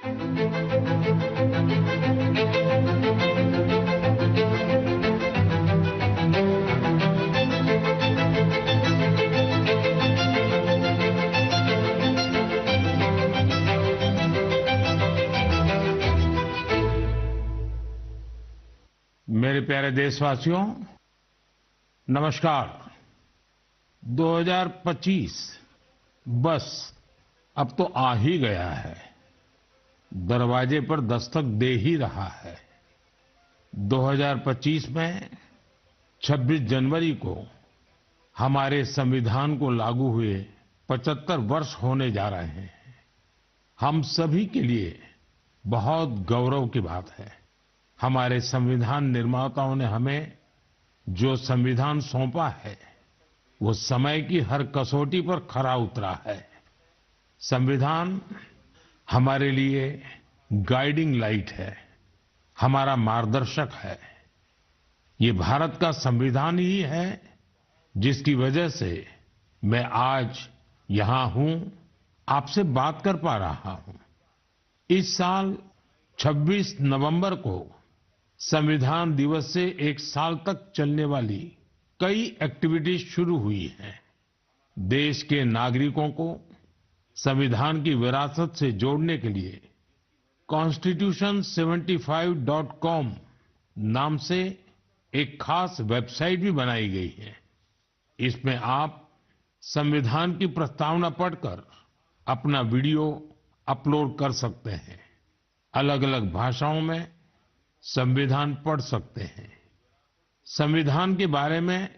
मेरे प्यारे देशवासियों, नमस्कार। 2025 बस अब तो आ ही गया है, दरवाजे पर दस्तक दे ही रहा है। 2025 में 26 जनवरी को हमारे संविधान को लागू हुए 75 वर्ष होने जा रहे हैं। हम सभी के लिए बहुत गौरव की बात है। हमारे संविधान निर्माताओं ने हमें जो संविधान सौंपा है, वो समय की हर कसौटी पर खरा उतरा है। संविधान हमारे लिए गाइडिंग लाइट है, हमारा मार्गदर्शक है। ये भारत का संविधान ही है जिसकी वजह से मैं आज यहाँ हूँ, आपसे बात कर पा रहा हूँ। इस साल 26 नवंबर को संविधान दिवस से एक साल तक चलने वाली कई एक्टिविटीज शुरू हुई हैं। देश के नागरिकों को संविधान की विरासत से जोड़ने के लिए constitution75.com नाम से एक खास वेबसाइट भी बनाई गई है। इसमें आप संविधान की प्रस्तावना पढ़कर अपना वीडियो अपलोड कर सकते हैं। अलग-अलग भाषाओं में संविधान पढ़ सकते हैं। संविधान के बारे में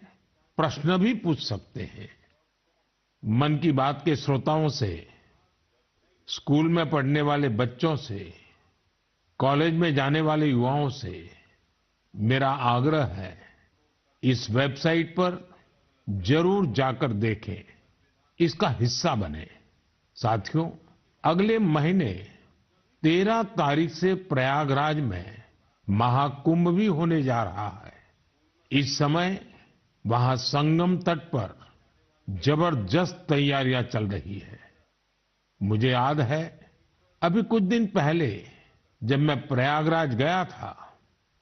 प्रश्न भी पूछ सकते हैं। मन की बात के श्रोताओं से, स्कूल में पढ़ने वाले बच्चों से, कॉलेज में जाने वाले युवाओं से मेरा आग्रह है, इस वेबसाइट पर जरूर जाकर देखें, इसका हिस्सा बने। साथियों, अगले महीने 13 तारीख से प्रयागराज में महाकुंभ भी होने जा रहा है। इस समय वहां संगम तट पर जबरदस्त तैयारियां चल रही है। मुझे याद है, अभी कुछ दिन पहले जब मैं प्रयागराज गया था,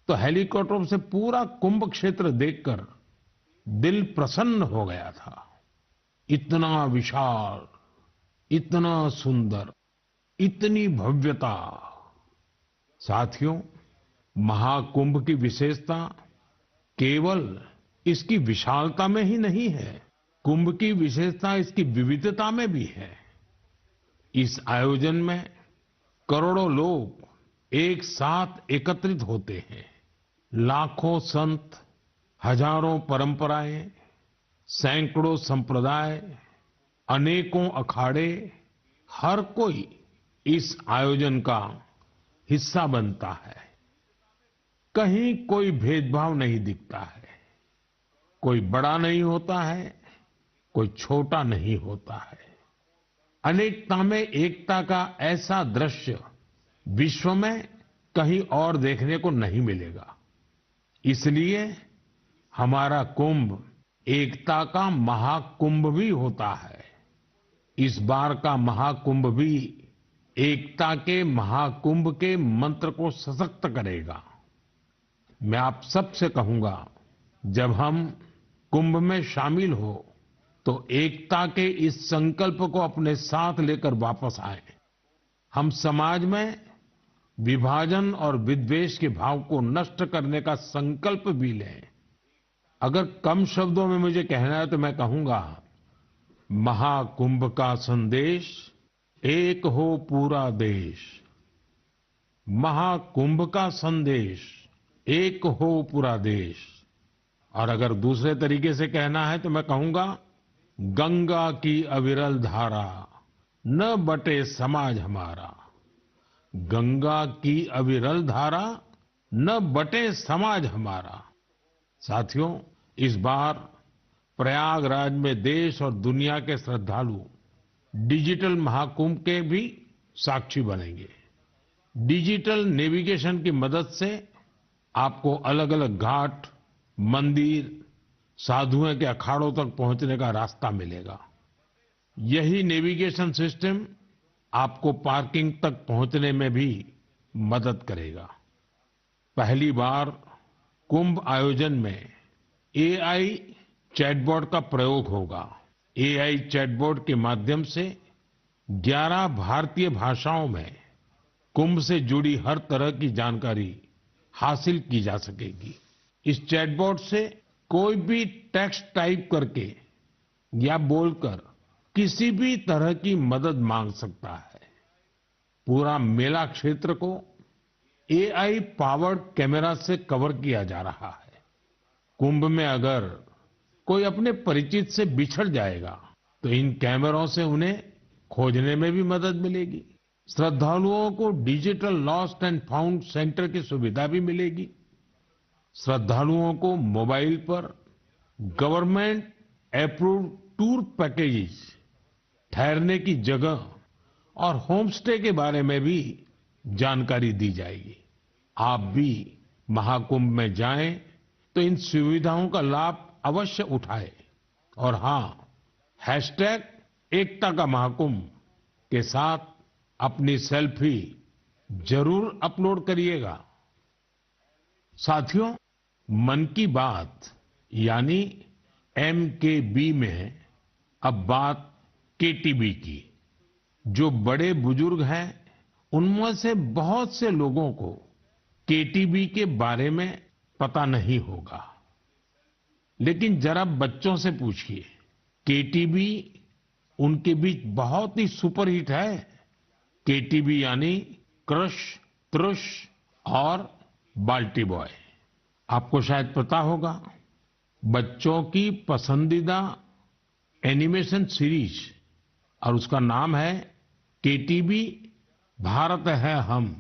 तो हेलीकॉप्टर से पूरा कुंभ क्षेत्र देखकर दिल प्रसन्न हो गया था। इतना विशाल, इतना सुंदर, इतनी भव्यता। साथियों, महाकुंभ की विशेषता केवल इसकी विशालता में ही नहीं है, कुंभ की विशेषता इसकी विविधता में भी है। इस आयोजन में करोड़ों लोग एक साथ एकत्रित होते हैं। लाखों संत, हजारों परंपराएं, सैकड़ों संप्रदाय, अनेकों अखाड़े, हर कोई इस आयोजन का हिस्सा बनता है। कहीं कोई भेदभाव नहीं दिखता है। कोई बड़ा नहीं होता है, कोई छोटा नहीं होता है। अनेकता में एकता का ऐसा दृश्य विश्व में कहीं और देखने को नहीं मिलेगा। इसलिए हमारा कुंभ एकता का महाकुंभ भी होता है। इस बार का महाकुंभ भी एकता के महाकुंभ के मंत्र को सशक्त करेगा। मैं आप सबसे कहूंगा, जब हम कुंभ में शामिल हो तो एकता के इस संकल्प को अपने साथ लेकर वापस आए। हम समाज में विभाजन और विद्वेष के भाव को नष्ट करने का संकल्प भी लें। अगर कम शब्दों में मुझे कहना है तो मैं कहूंगा, महाकुंभ का संदेश, एक हो पूरा देश। महाकुंभ का संदेश, एक हो पूरा देश। और अगर दूसरे तरीके से कहना है तो मैं कहूंगा, गंगा की अविरल धारा, न बटे समाज हमारा। गंगा की अविरल धारा, न बटे समाज हमारा। साथियों, इस बार प्रयागराज में देश और दुनिया के श्रद्धालु डिजिटल महाकुंभ के भी साक्षी बनेंगे। डिजिटल नेविगेशन की मदद से आपको अलग-अलग घाट, मंदिर, साधुओं के अखाड़ों तक पहुंचने का रास्ता मिलेगा। यही नेविगेशन सिस्टम आपको पार्किंग तक पहुंचने में भी मदद करेगा। पहली बार कुंभ आयोजन में एआई चैटबॉट का प्रयोग होगा। एआई चैटबॉट के माध्यम से 11 भारतीय भाषाओं में कुंभ से जुड़ी हर तरह की जानकारी हासिल की जा सकेगी। इस चैटबॉट से कोई भी टेक्स्ट टाइप करके या बोलकर किसी भी तरह की मदद मांग सकता है। पूरा मेला क्षेत्र को एआई पावर्ड कैमरा से कवर किया जा रहा है। कुंभ में अगर कोई अपने परिचित से बिछड़ जाएगा तो इन कैमरों से उन्हें खोजने में भी मदद मिलेगी। श्रद्धालुओं को digital lost and found centre की सुविधा भी मिलेगी। श्रद्धालुओं को मोबाइल पर गवर्नमेंट अप्रूव्ड टूर पैकेजेस, ठहरने की जगह और होम स्टे के बारे में भी जानकारी दी जाएगी। आप भी महाकुंभ में जाएं तो इन सुविधाओं का लाभ अवश्य उठाएं। और हाँ, हैशटैग एकता का महाकुंभ के साथ अपनी सेल्फी जरूर अपलोड करिएगा। साथियों, मन की बात यानी MKB में अब बात KTB की। जो बड़े बुजुर्ग हैं उनमें से बहुत से लोगों को KTB के बारे में पता नहीं होगा, लेकिन जरा बच्चों से पूछिए। KTB उनके बीच बहुत ही सुपरहिट है। KTB यानी क्रश, त्रुश और बाल्टी बॉय। आपको शायद पता होगा, बच्चों की पसंदीदा एनिमेशन सीरीज और उसका नाम है KTB भारत है हम।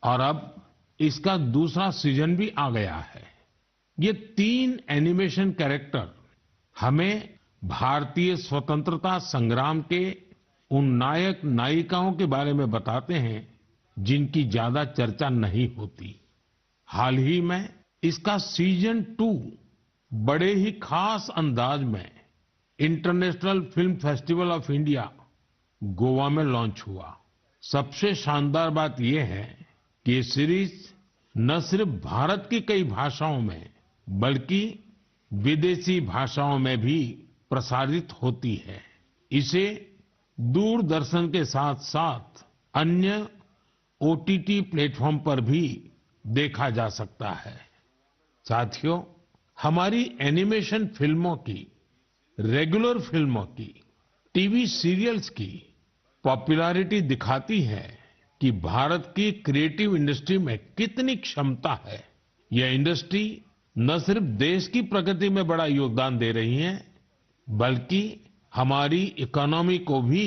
और अब इसका दूसरा सीजन भी आ गया है। ये 3 एनिमेशन कैरेक्टर हमें भारतीय स्वतंत्रता संग्राम के उन नायक नायिकाओं के बारे में बताते हैं जिनकी ज्यादा चर्चा नहीं होती। हाल ही में इसका सीजन 2 बड़े ही खास अंदाज में international film festival of India Goa में लॉन्च हुआ। सबसे शानदार बात यह है कि ये सीरीज न सिर्फ भारत की कई भाषाओं में बल्कि विदेशी भाषाओं में भी प्रसारित होती है। इसे दूरदर्शन के साथ साथ अन्य OTT प्लेटफॉर्म पर भी देखा जा सकता है। साथियों, हमारी एनिमेशन फिल्मों की, रेगुलर फिल्मों की, टीवी सीरियल्स की पॉपुलैरिटी दिखाती है कि भारत की क्रिएटिव इंडस्ट्री में कितनी क्षमता है। यह इंडस्ट्री न सिर्फ देश की प्रगति में बड़ा योगदान दे रही है, बल्कि हमारी इकोनॉमी को भी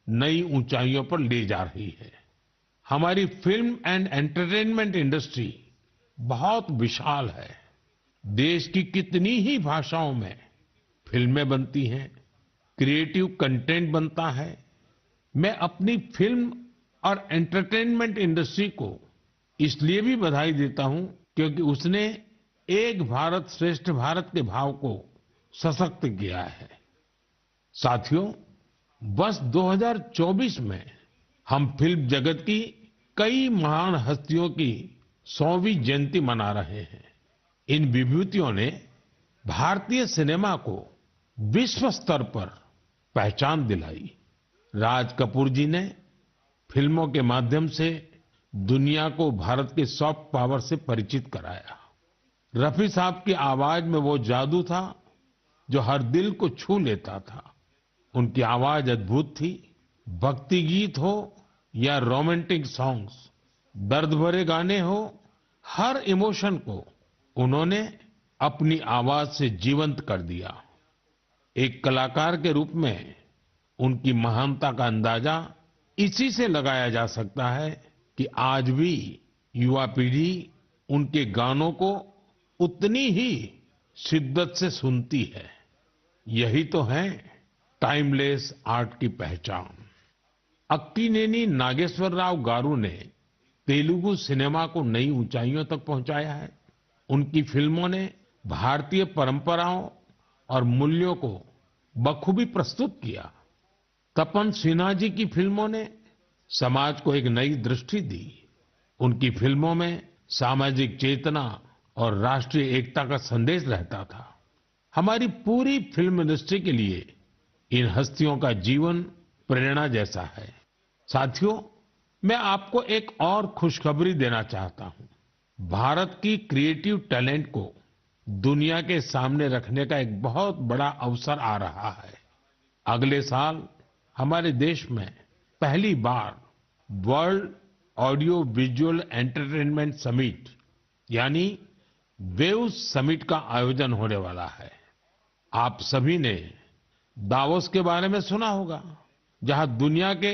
नई ऊंचाइयों पर ले जा रही है। हमारी फिल्म एंड एंटरटेनमेंट इंडस्ट्री बहुत विशाल है। देश की कितनी ही भाषाओं में फिल्में बनती हैं, क्रिएटिव कंटेंट बनता है। मैं अपनी फिल्म और एंटरटेनमेंट इंडस्ट्री को इसलिए भी बधाई देता हूं क्योंकि उसने एक भारत श्रेष्ठ भारत के भाव को सशक्त किया है। साथियों, वर्ष 2024 में हम फिल्म जगत की कई महान हस्तियों की 100वीं जयंती मना रहे हैं। इन विभूतियों ने भारतीय सिनेमा को विश्व स्तर पर पहचान दिलाई। राज कपूर जी ने फिल्मों के माध्यम से दुनिया को भारत के सॉफ्ट पावर से परिचित कराया। रफी साहब की आवाज में वो जादू था जो हर दिल को छू लेता था। उनकी आवाज अद्भुत थी। भक्ति गीत हो या रोमांटिक सॉन्ग्स, दर्द भरे गाने हो, हर इमोशन को उन्होंने अपनी आवाज से जीवंत कर दिया। एक कलाकार के रूप में उनकी महानता का अंदाजा इसी से लगाया जा सकता है कि आज भी युवा पीढ़ी उनके गानों को उतनी ही शिद्दत से सुनती है। यही तो है टाइमलेस आर्ट की पहचान। अक्कीनेनी नागेश्वर राव गारू ने तेलुगु सिनेमा को नई ऊंचाइयों तक पहुंचाया है। उनकी फिल्मों ने भारतीय परंपराओं और मूल्यों को बखूबी प्रस्तुत किया। तपन सिन्हा जी की फिल्मों ने समाज को एक नई दृष्टि दी। उनकी फिल्मों में सामाजिक चेतना और राष्ट्रीय एकता का संदेश रहता था। हमारी पूरी फिल्म इंडस्ट्री के लिए इन हस्तियों का जीवन प्रेरणा जैसा है। साथियों, मैं आपको एक और खुशखबरी देना चाहता हूं। भारत की क्रिएटिव टैलेंट को दुनिया के सामने रखने का एक बहुत बड़ा अवसर आ रहा है। अगले साल हमारे देश में पहली बार world audio visual entertainment summit यानी वेव्स समिट का आयोजन होने वाला है। आप सभी ने दावोस के बारे में सुना होगा, जहां दुनिया के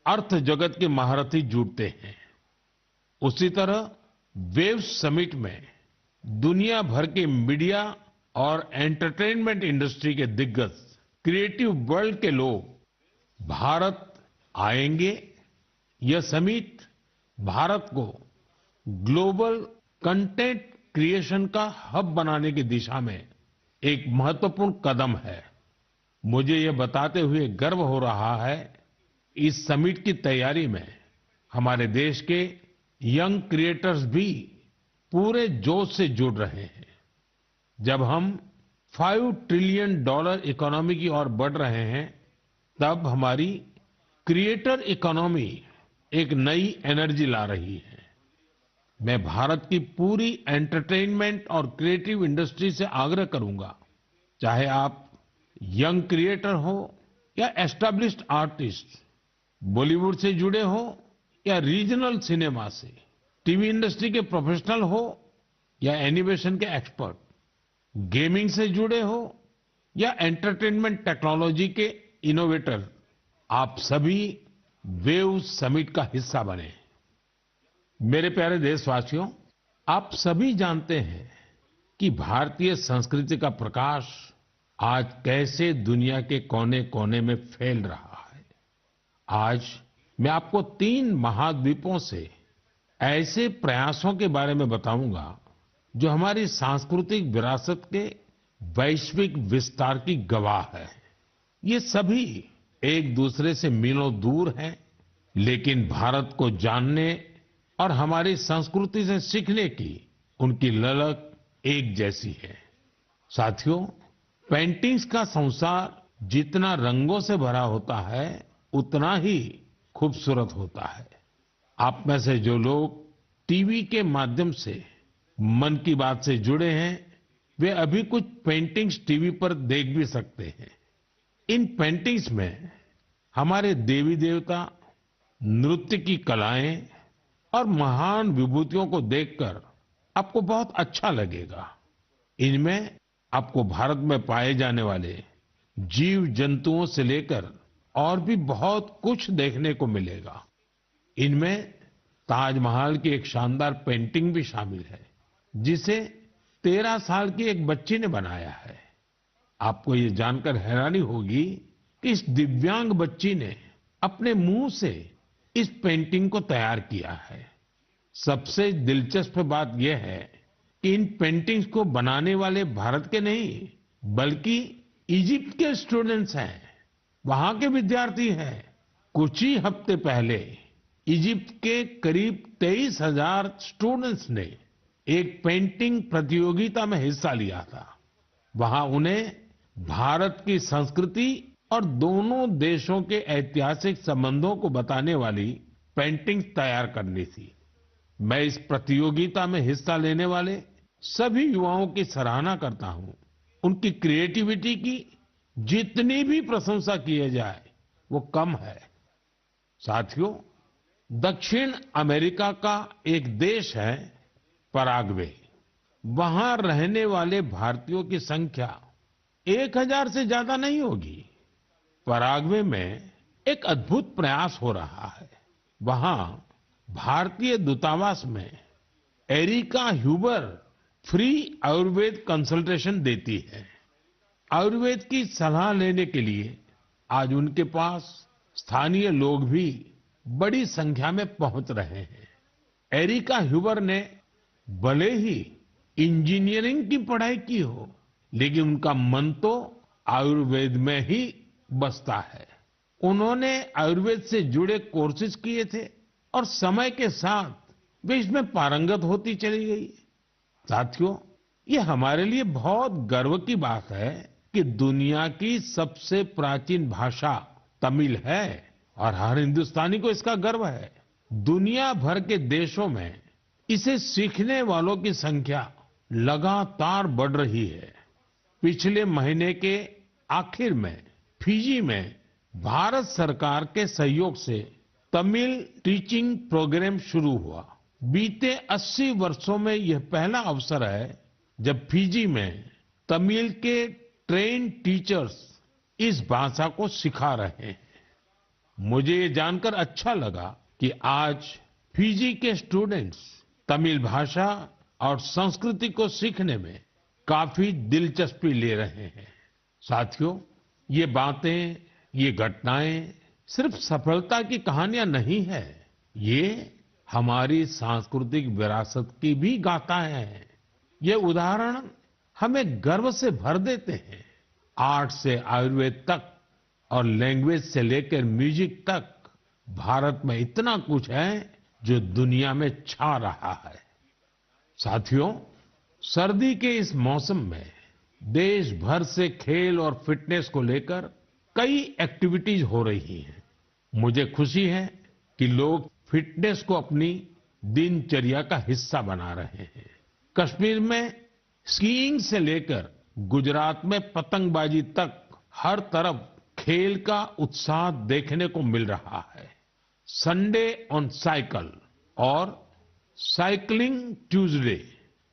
अर्थ जगत के महारथी जुटते हैं। उसी तरह वेव्स समिट में दुनिया भर के मीडिया और एंटरटेनमेंट इंडस्ट्री के दिग्गज क्रिएटिव वर्ल्ड के लोग भारत आएंगे। यह समिट भारत को ग्लोबल कंटेंट क्रिएशन का हब बनाने की दिशा में एक महत्वपूर्ण कदम है। मुझे यह बताते हुए गर्व हो रहा है, इस समिट की तैयारी में हमारे देश के यंग क्रिएटर्स भी पूरे जोश से जुड़ रहे हैं। जब हम $5 ट्रिलियन इकोनॉमी की ओर बढ़ रहे हैं, तब हमारी क्रिएटर इकोनॉमी एक नई एनर्जी ला रही है। मैं भारत की पूरी एंटरटेनमेंट और क्रिएटिव इंडस्ट्री से आग्रह करूंगा, चाहे आप यंग क्रिएटर हो या एस्टैब्लिश्ड आर्टिस्ट, बॉलीवुड से जुड़े हो या रीजनल सिनेमा से, टीवी इंडस्ट्री के प्रोफेशनल हो या एनिमेशन के एक्सपर्ट, गेमिंग से जुड़े हो या एंटरटेनमेंट टेक्नोलॉजी के इनोवेटर, आप सभी वेव समिट का हिस्सा बने। मेरे प्यारे देशवासियों, आप सभी जानते हैं कि भारतीय संस्कृति का प्रकाश आज कैसे दुनिया के कोने कोने में फैल रहा है। आज मैं आपको 3 महाद्वीपों से ऐसे प्रयासों के बारे में बताऊंगा जो हमारी सांस्कृतिक विरासत के वैश्विक विस्तार की गवाह है। ये सभी एक दूसरे से मीलों दूर हैं, लेकिन भारत को जानने और हमारी संस्कृति से सीखने की उनकी ललक एक जैसी है। साथियों, पेंटिंग्स का संसार जितना रंगों से भरा होता है, उतना ही खूबसूरत होता है। आप में से जो लोग टीवी के माध्यम से मन की बात से जुड़े हैं, वे अभी कुछ पेंटिंग्स टीवी पर देख भी सकते हैं। इन पेंटिंग्स में हमारे देवी देवता, नृत्य की कलाएं और महान विभूतियों को देखकर आपको बहुत अच्छा लगेगा। इनमें आपको भारत में पाए जाने वाले जीव जंतुओं से लेकर और भी बहुत कुछ देखने को मिलेगा। इनमें ताजमहल की एक शानदार पेंटिंग भी शामिल है, जिसे 13 साल की एक बच्ची ने बनाया है। आपको ये जानकर हैरानी होगी कि इस दिव्यांग बच्ची ने अपने मुंह से इस पेंटिंग को तैयार किया है। सबसे दिलचस्प बात यह है कि इन पेंटिंग्स को बनाने वाले भारत के नहीं, बल्कि इजिप्ट के स्टूडेंट्स हैं, वहां के विद्यार्थी हैं। कुछ ही हफ्ते पहले इजिप्ट के करीब 23,000 स्टूडेंट्स ने एक पेंटिंग प्रतियोगिता में हिस्सा लिया था। वहां उन्हें भारत की संस्कृति और दोनों देशों के ऐतिहासिक संबंधों को बताने वाली पेंटिंग तैयार करनी थी। मैं इस प्रतियोगिता में हिस्सा लेने वाले सभी युवाओं की सराहना करता हूं। उनकी क्रिएटिविटी की जितनी भी प्रशंसा की जाए वो कम है। साथियों, दक्षिण अमेरिका का एक देश है पराग्वे। वहां रहने वाले भारतीयों की संख्या 1000 से ज्यादा नहीं होगी। पराग्वे में एक अद्भुत प्रयास हो रहा है। वहां भारतीय दूतावास में Erica Huber free Ayurveda consultation देती है। आयुर्वेद की सलाह लेने के लिए आज उनके पास स्थानीय लोग भी बड़ी संख्या में पहुंच रहे हैं। एरिका ह्यूबर ने भले ही इंजीनियरिंग की पढ़ाई की हो, लेकिन उनका मन तो आयुर्वेद में ही बसता है। उन्होंने आयुर्वेद से जुड़े कोर्सेज किए थे और समय के साथ वे इसमें पारंगत होती चली गई। साथियों, ये हमारे लिए बहुत गर्व की बात है कि दुनिया की सबसे प्राचीन भाषा तमिल है और हर हिंदुस्तानी को इसका गर्व है। दुनिया भर के देशों में इसे सीखने वालों की संख्या लगातार बढ़ रही है। पिछले महीने के आखिर में फिजी में भारत सरकार के सहयोग से तमिल टीचिंग प्रोग्राम शुरू हुआ। बीते 80 वर्षों में यह पहला अवसर है जब फिजी में तमिल के ट्रेन टीचर्स इस भाषा को सिखा रहे हैं। मुझे ये जानकर अच्छा लगा कि आज फिजी के स्टूडेंट्स तमिल भाषा और संस्कृति को सीखने में काफी दिलचस्पी ले रहे हैं। साथियों, ये बातें, ये घटनाएं सिर्फ सफलता की कहानियां नहीं है, ये हमारी सांस्कृतिक विरासत की भी गाथाएं हैं। ये उदाहरण हमें गर्व से भर देते हैं। आर्ट से आयुर्वेद तक और लैंग्वेज से लेकर म्यूजिक तक भारत में इतना कुछ है जो दुनिया में छा रहा है। साथियों, सर्दी के इस मौसम में देश भर से खेल और फिटनेस को लेकर कई एक्टिविटीज हो रही हैं। मुझे खुशी है कि लोग फिटनेस को अपनी दिनचर्या का हिस्सा बना रहे हैं। कश्मीर में स्कीइंग से लेकर गुजरात में पतंगबाजी तक हर तरफ खेल का उत्साह देखने को मिल रहा है। संडे ऑन साइकिल और साइकिलिंग ट्यूसडे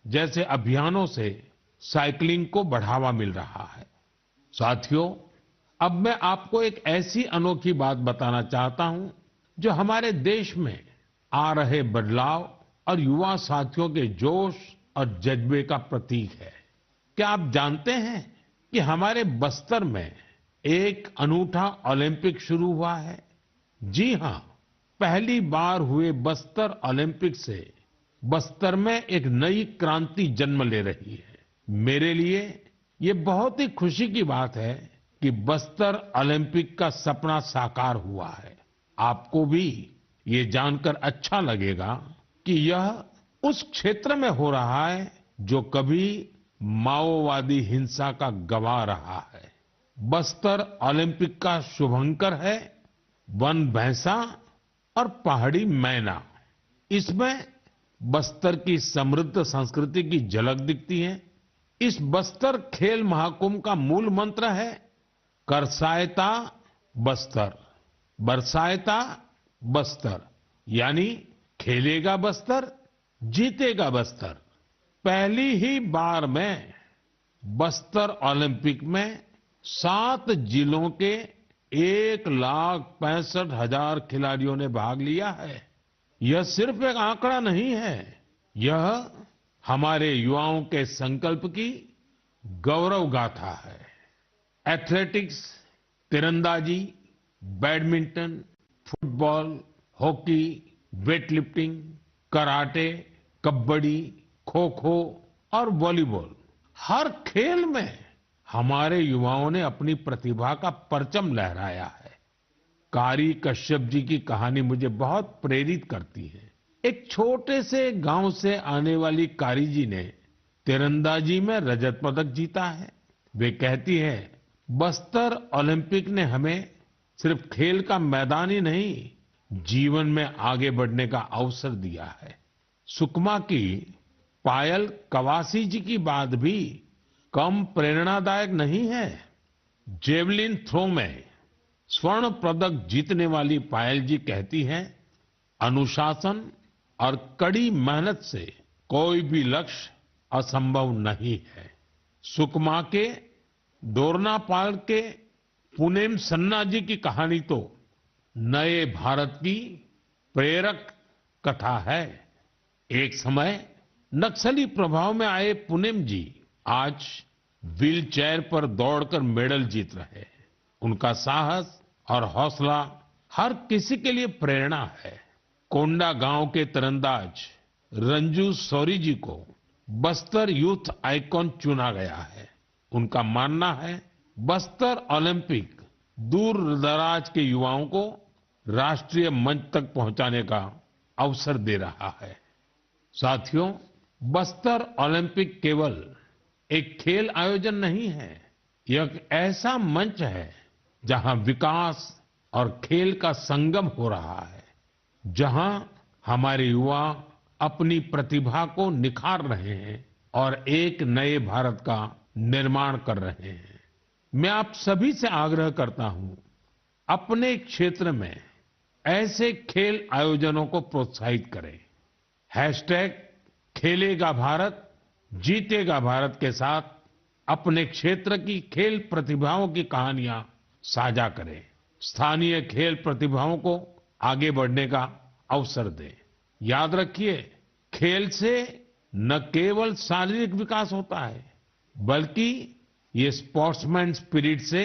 जैसे अभियानों से साइकिलिंग को बढ़ावा मिल रहा है। साथियों, अब मैं आपको एक ऐसी अनोखी बात बताना चाहता हूं जो हमारे देश में आ रहे बदलाव और युवा साथियों के जोश और जज्बे का प्रतीक है। क्या आप जानते हैं कि हमारे बस्तर में एक अनूठा ओलंपिक शुरू हुआ है? जी हां, पहली बार हुए बस्तर ओलंपिक से बस्तर में एक नई क्रांति जन्म ले रही है। मेरे लिए ये बहुत ही खुशी की बात है कि बस्तर ओलंपिक का सपना साकार हुआ है। आपको भी ये जानकर अच्छा लगेगा कि यह उस क्षेत्र में हो रहा है जो कभी माओवादी हिंसा का गवाह रहा है। बस्तर ओलंपिक का शुभंकर है वन भैंसा और पहाड़ी मैना। इसमें बस्तर की समृद्ध संस्कृति की झलक दिखती है। इस बस्तर खेल महाकुंभ का मूल मंत्र है करसायता बस्तर, बरसायता बस्तर, यानी खेलेगा बस्तर, जीतेगा बस्तर। पहली ही बार में बस्तर ओलंपिक में 7 जिलों के 1,65,000 खिलाड़ियों ने भाग लिया है। यह सिर्फ एक आंकड़ा नहीं है, यह हमारे युवाओं के संकल्प की गौरव गाथा है। एथलेटिक्स, तीरंदाजी, badminton, football, hockey, weightlifting, karate, kabaddi, kho kho और वॉलीबॉल, हर खेल में हमारे युवाओं ने अपनी प्रतिभा का परचम लहराया है। कारी कश्यप जी की कहानी मुझे बहुत प्रेरित करती है। एक छोटे से गांव से आने वाली कारी जी ने तीरंदाजी में रजत पदक जीता है। वे कहती है, बस्तर ओलंपिक ने हमें सिर्फ खेल का मैदान ही नहीं, जीवन में आगे बढ़ने का अवसर दिया है। सुकमा की पायल कवासी जी की बात भी कम प्रेरणादायक नहीं है। जेवलिन थ्रो में स्वर्ण पदक जीतने वाली पायल जी कहती हैं, अनुशासन और कड़ी मेहनत से कोई भी लक्ष्य असंभव नहीं है। सुकमा के डोरनापाल के पुनेम सन्ना जी की कहानी तो नए भारत की प्रेरक कथा है। एक समय नक्सली प्रभाव में आए पुनेम जी आज व्हील चेयर पर दौड़कर मेडल जीत रहे हैं। उनका साहस और हौसला हर किसी के लिए प्रेरणा है। कोंडा गांव के तीरंदाज रंजू सौरी जी को बस्तर यूथ आइकॉन चुना गया है। उनका मानना है, बस्तर ओलंपिक दूर दराज के युवाओं को राष्ट्रीय मंच तक पहुंचाने का अवसर दे रहा है। साथियों, बस्तर ओलंपिक केवल एक खेल आयोजन नहीं है, यह एक ऐसा मंच है जहां विकास और खेल का संगम हो रहा है, जहां हमारे युवा अपनी प्रतिभा को निखार रहे हैं और एक नए भारत का निर्माण कर रहे हैं। मैं आप सभी से आग्रह करता हूं, अपने क्षेत्र में ऐसे खेल आयोजनों को प्रोत्साहित करें। हैशटैग खेलेगा भारत जीतेगा भारत के साथ अपने क्षेत्र की खेल प्रतिभाओं की कहानियां साझा करें। स्थानीय खेल प्रतिभाओं को आगे बढ़ने का अवसर दें। याद रखिए, खेल से न केवल शारीरिक विकास होता है, बल्कि ये स्पोर्ट्समैन स्पिरिट से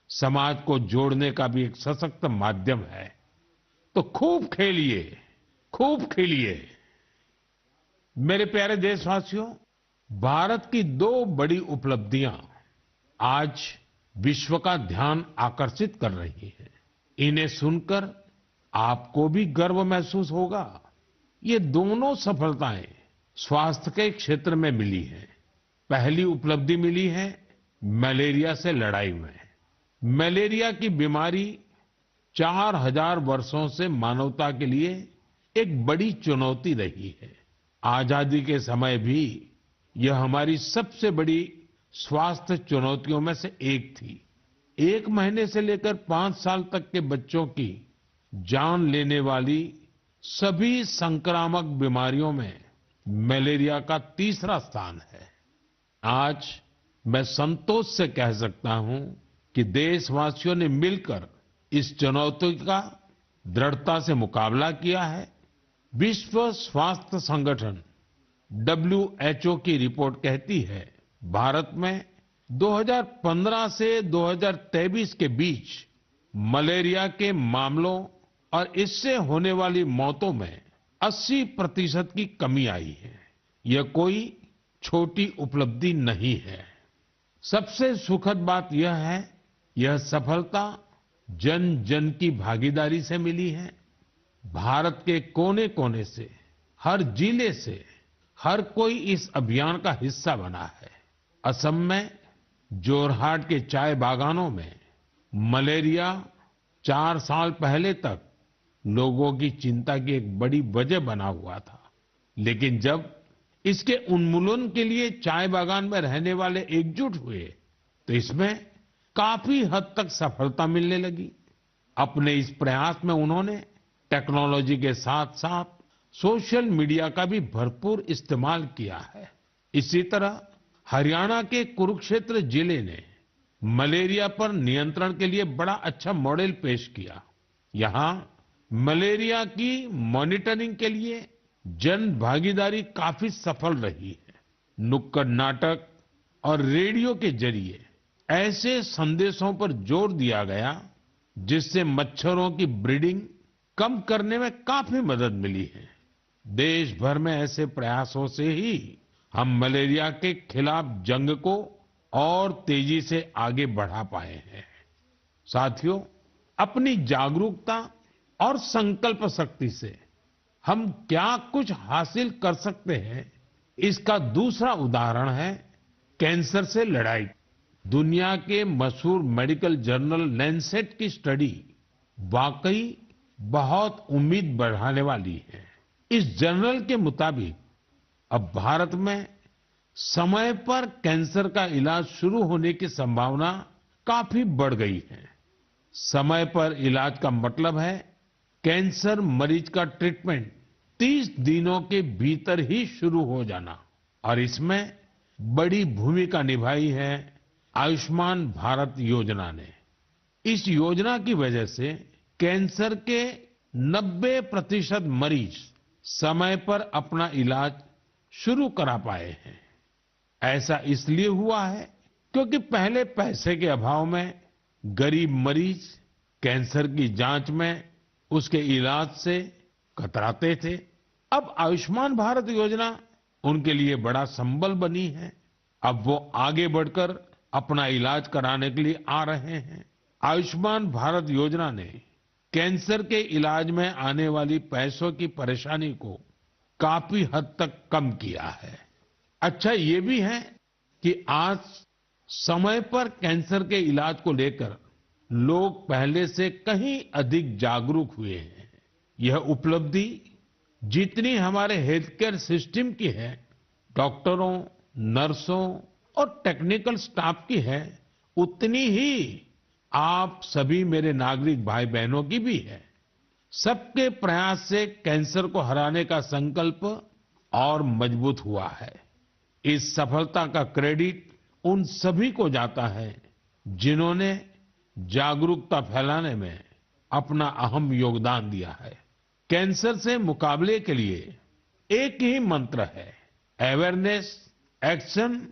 समाज को जोड़ने का भी एक सशक्त माध्यम है। तो खूब खेलिए, खूब खेलिए। मेरे प्यारे देशवासियों, भारत की दो बड़ी उपलब्धियां आज विश्व का ध्यान आकर्षित कर रही हैं। इन्हें सुनकर आपको भी गर्व महसूस होगा। ये दोनों सफलताएं स्वास्थ्य के क्षेत्र में मिली हैं। पहली उपलब्धि मिली है मलेरिया से लड़ाई में। मलेरिया की बीमारी 4000 वर्षों से मानवता के लिए एक बड़ी चुनौती रही है। आजादी के समय भी यह हमारी सबसे बड़ी स्वास्थ्य चुनौतियों में से एक थी। 1 महीने से लेकर 5 साल तक के बच्चों की जान लेने वाली सभी संक्रामक बीमारियों में मलेरिया का तीसरा स्थान है। आज मैं संतोष से कह सकता हूं कि देशवासियों ने मिलकर इस चुनौती का दृढ़ता से मुकाबला किया है। विश्व स्वास्थ्य संगठन WHO की रिपोर्ट कहती है, भारत में 2015 से 2023 के बीच मलेरिया के मामलों और इससे होने वाली मौतों में 80% की कमी आई है। यह कोई छोटी उपलब्धि नहीं है। सबसे सुखद बात यह है, यह सफलता जन जन की भागीदारी से मिली है। भारत के कोने कोने से, हर जिले से हर कोई इस अभियान का हिस्सा बना है। असम में जोरहाट के चाय बागानों में मलेरिया 4 साल पहले तक लोगों की चिंता की एक बड़ी वजह बना हुआ था, लेकिन जब इसके उन्मूलन के लिए चाय बागान में रहने वाले एकजुट हुए तो इसमें काफी हद तक सफलता मिलने लगी। अपने इस प्रयास में उन्होंने टेक्नोलॉजी के साथ साथ सोशल मीडिया का भी भरपूर इस्तेमाल किया है। इसी तरह हरियाणा के कुरुक्षेत्र जिले ने मलेरिया पर नियंत्रण के लिए बड़ा अच्छा मॉडल पेश किया। यहाँ मलेरिया की मॉनिटरिंग के लिए जन भागीदारी काफी सफल रही है। नुक्कड़ नाटक और रेडियो के जरिए ऐसे संदेशों पर जोर दिया गया जिससे मच्छरों की ब्रीडिंग कम करने में काफी मदद मिली है। देश भर में ऐसे प्रयासों से ही हम मलेरिया के खिलाफ जंग को और तेजी से आगे बढ़ा पाए हैं। साथियों, अपनी जागरूकता और संकल्प शक्ति से हम क्या कुछ हासिल कर सकते हैं, इसका दूसरा उदाहरण है कैंसर से लड़ाई। दुनिया के मशहूर मेडिकल जर्नल लैंसेट की स्टडी वाकई बहुत उम्मीद बढ़ाने वाली है। इस जर्नल के मुताबिक अब भारत में समय पर कैंसर का इलाज शुरू होने की संभावना काफी बढ़ गई है। समय पर इलाज का मतलब है कैंसर मरीज का ट्रीटमेंट 30 दिनों के भीतर ही शुरू हो जाना। और इसमें बड़ी भूमिका निभाई है आयुष्मान भारत योजना ने। इस योजना की वजह से कैंसर के 90% मरीज समय पर अपना इलाज शुरू करा पाए हैं। ऐसा इसलिए हुआ है क्योंकि पहले पैसे के अभाव में गरीब मरीज कैंसर की जांच में, उसके इलाज से कतराते थे। अब आयुष्मान भारत योजना उनके लिए बड़ा संबल बनी है। अब वो आगे बढ़कर अपना इलाज कराने के लिए आ रहे हैं। आयुष्मान भारत योजना ने कैंसर के इलाज में आने वाली पैसों की परेशानी को काफी हद तक कम किया है। अच्छा ये भी है कि आज समय पर कैंसर के इलाज को लेकर लोग पहले से कहीं अधिक जागरूक हुए हैं। यह उपलब्धि जितनी हमारे हेल्थ केयर सिस्टम की है, डॉक्टरों, नर्सों और टेक्निकल स्टाफ की है, उतनी ही आप सभी मेरे नागरिक भाई बहनों की भी है। सबके प्रयास से कैंसर को हराने का संकल्प और मजबूत हुआ है। इस सफलता का क्रेडिट उन सभी को जाता है जिन्होंने जागरूकता फैलाने में अपना अहम योगदान दिया है। कैंसर से मुकाबले के लिए एक ही मंत्र है, अवेयरनेस, एक्शन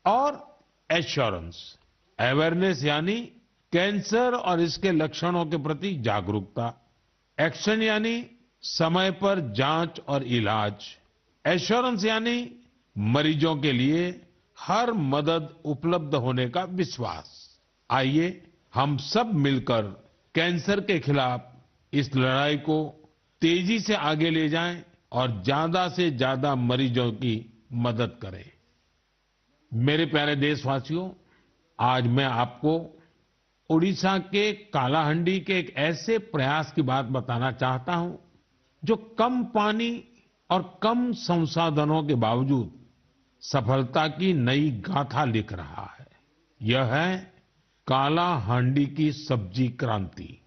और एश्योरेंस। अवेयरनेस यानी कैंसर और इसके लक्षणों के प्रति जागरूकता, एक्शन यानी समय पर जांच और इलाज, एश्योरेंस यानी मरीजों के लिए हर मदद उपलब्ध होने का विश्वास। आइए हम सब मिलकर कैंसर के खिलाफ इस लड़ाई को तेजी से आगे ले जाएं और ज्यादा से ज्यादा मरीजों की मदद करें। मेरे प्यारे देशवासियों, आज मैं आपको उड़ीसा के कालाहांडी के एक ऐसे प्रयास की बात बताना चाहता हूं जो कम पानी और कम संसाधनों के बावजूद सफलता की नई गाथा लिख रहा है। यह है कालाहांडी की सब्जी क्रांति।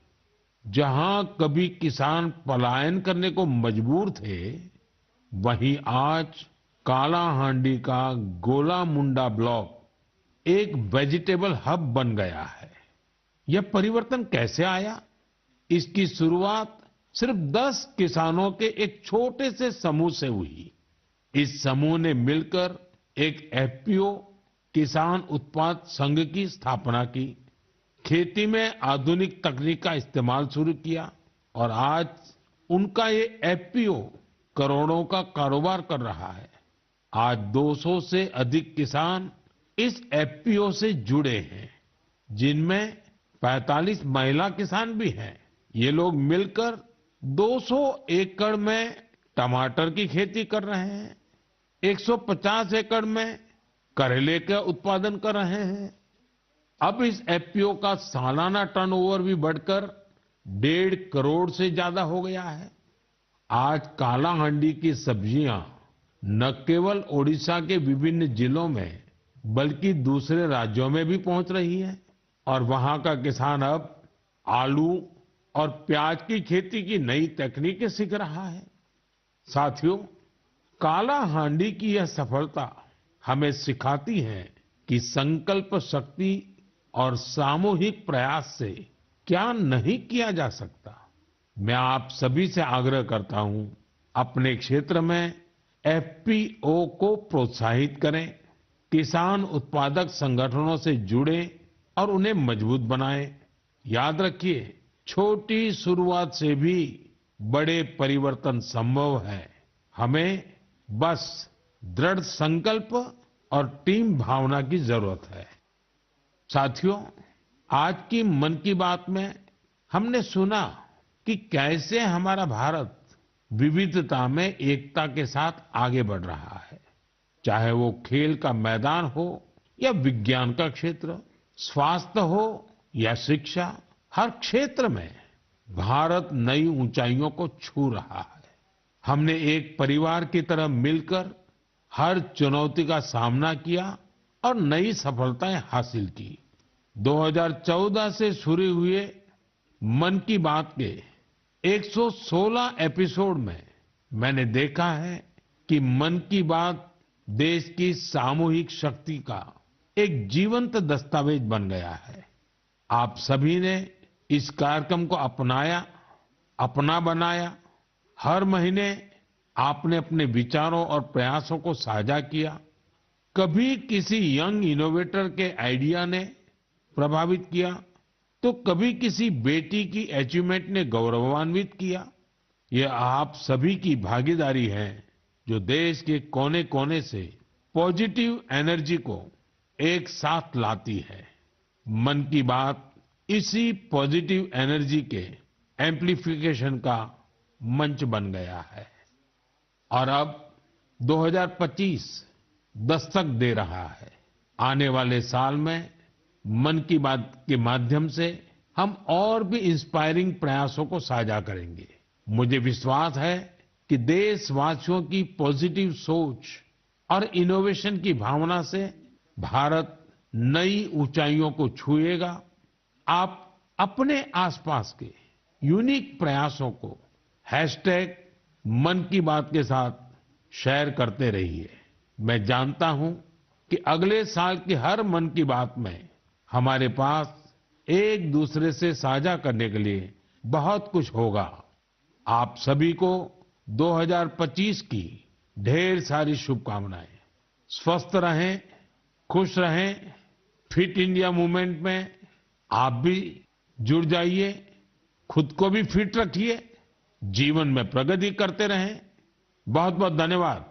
जहां कभी किसान पलायन करने को मजबूर थे, वहीं आज कालाहांडी का गोला मुंडा ब्लॉक एक वेजिटेबल हब बन गया है। यह परिवर्तन कैसे आया? इसकी शुरुआत सिर्फ 10 किसानों के एक छोटे से समूह से हुई। इस समूह ने मिलकर एक एफपीओ किसान उत्पाद संघ की स्थापना की, खेती में आधुनिक तकनीक का इस्तेमाल शुरू किया और आज उनका ये एफपीओ करोड़ों का कारोबार कर रहा है। आज 200 से अधिक किसान इस एफपीओ से जुड़े हैं, जिनमें 45 महिला किसान भी हैं। ये लोग मिलकर 200 एकड़ में टमाटर की खेती कर रहे हैं, 150 एकड़ में करेले का उत्पादन कर रहे हैं। अब इस एफपीओ का सालाना टर्नओवर भी बढ़कर 1.5 करोड़ से ज्यादा हो गया है। आज कालाहांडी की सब्जियां न केवल ओडिशा के विभिन्न जिलों में बल्कि दूसरे राज्यों में भी पहुंच रही है और वहां का किसान अब आलू और प्याज की खेती की नई तकनीकें सीख रहा है। साथियों, कालाहांडी की यह सफलता हमें सिखाती है कि संकल्प शक्ति और सामूहिक प्रयास से क्या नहीं किया जा सकता। मैं आप सभी से आग्रह करता हूं, अपने क्षेत्र में एफपीओ को प्रोत्साहित करें, किसान उत्पादक संगठनों से जुड़े और उन्हें मजबूत बनाएं। याद रखिए, छोटी शुरुआत से भी बड़े परिवर्तन संभव है। हमें बस दृढ़ संकल्प और टीम भावना की जरूरत है। साथियों, आज की मन की बात में हमने सुना कि कैसे हमारा भारत विविधता में एकता के साथ आगे बढ़ रहा है। चाहे वो खेल का मैदान हो या विज्ञान का क्षेत्र, स्वास्थ्य हो या शिक्षा, हर क्षेत्र में भारत नई ऊंचाइयों को छू रहा है। हमने एक परिवार की तरह मिलकर हर चुनौती का सामना किया और नई सफलताएं हासिल की। 2014 से शुरू हुए मन की बात के 116 एपिसोड में मैंने देखा है कि मन की बात देश की सामूहिक शक्ति का एक जीवंत दस्तावेज बन गया है। आप सभी ने इस कार्यक्रम को अपनाया, अपना बनाया। हर महीने आपने अपने विचारों और प्रयासों को साझा किया। कभी किसी यंग इनोवेटर के आइडिया ने प्रभावित किया, तो कभी किसी बेटी की अचीवमेंट ने गौरवान्वित किया। यह आप सभी की भागीदारी है जो देश के कोने-कोने से पॉजिटिव एनर्जी को एक साथ लाती है। मन की बात इसी पॉजिटिव एनर्जी के एम्प्लीफिकेशन का मंच बन गया है। और अब 2025 दस्तक दे रहा है। आने वाले साल में मन की बात के माध्यम से हम और भी इंस्पायरिंग प्रयासों को साझा करेंगे। मुझे विश्वास है कि देशवासियों की पॉजिटिव सोच और इनोवेशन की भावना से भारत नई ऊंचाइयों को छुएगा। आप अपने आसपास के यूनिक प्रयासों को मन की बात के साथ शेयर करते रहिए। मैं जानता हूं कि अगले साल की हर मन की बात में हमारे पास एक दूसरे से साझा करने के लिए बहुत कुछ होगा। आप सभी को 2025 की ढेर सारी शुभकामनाएं। स्वस्थ रहें, खुश रहें। फिट इंडिया मूवमेंट में आप भी जुड़ जाइए। खुद को भी फिट रखिए, जीवन में प्रगति करते रहें। बहुत बहुत धन्यवाद।